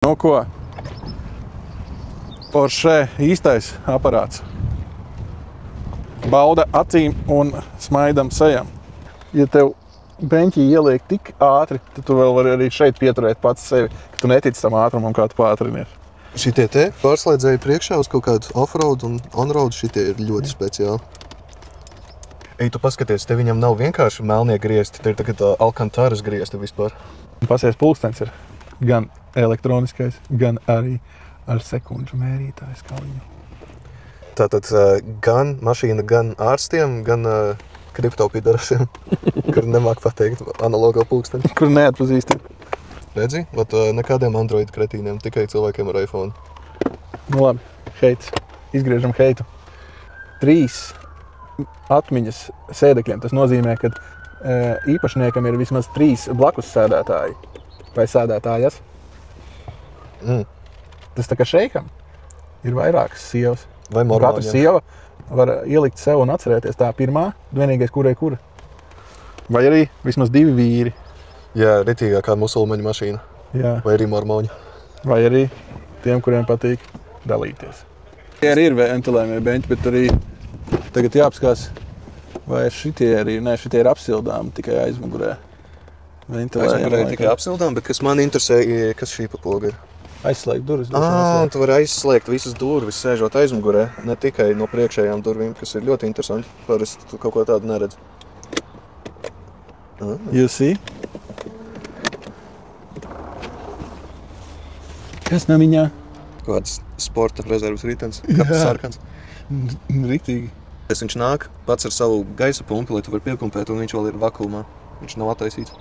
Nu ko? Porsche īstais aparāts. Bauda acīm un smaidam sejam. Ja tev beņķī ieliek tik ātri, tad tu vēl vari arī šeit pieturēt pats sevi, ka tu netici tam ātrumam, kā tu pātrinies. Šitie te pārslēdzēji priekšā uz kaut kādu off-road un on-road, šitie ir ļoti speciāli. Ej, tu paskaties, te viņam nav vienkārši melnie griezti, te ir tagad Alcantaras griezti vispār. Pasies pulkstens ir gan elektroniskais, gan arī ar sekundžu mērītāju skaliņu. Tātad gan mašīna, gan ārstiem, gan kriptopidarasiem, kur nemāk pateikt analogo pulksteni. Kur neatpazīstam. Redzi? Vat nekādiem Android kretīniem, tikai cilvēkiem ar iPhone. Nu labi, heits. Izgriežam heitu. 3 atmiņas sēdekļiem. Tas nozīmē, ka īpašniekam ir vismaz 3 blakus sēdētāji. Vai sēdētājas. Tas tā kā šeikam ir vairākas sievas. Vai Katra sieva var ielikt sev un atcerēties tā pirmā, vienīgais kurai kura. Vai arī vismaz 2 vīri. Jā, ritīgākā musulmaņu mašīna. Jā. Vai arī mormoņu. Vai arī tiem, kuriem patīk dalīties. Tie arī ir ventilējumie beņķi, bet arī tagad jāapskās, vai šitie arī, ne, šitie ir apsildāmi tikai aizmugurē. Aizmugurē tikai apsildām, bet kas man interesē, kas šī papoga ir? Aizslēgt durvis. Tu vari aizslēgt visas durvis, sēžot aizmugurē, ne tikai no priekšējām durvīm, kas ir ļoti interesanti. Parasti tu kaut ko tādu neredz. You see? Kas nav viņā? Kāds sporta rezervas ritens, kāds sarkans. Riktīgi. Viņš nāk pats ar savu gaisa pumpi, lai tu vari piepumpēt, un viņš vēl ir vakumā. Viņš nav attaisīts.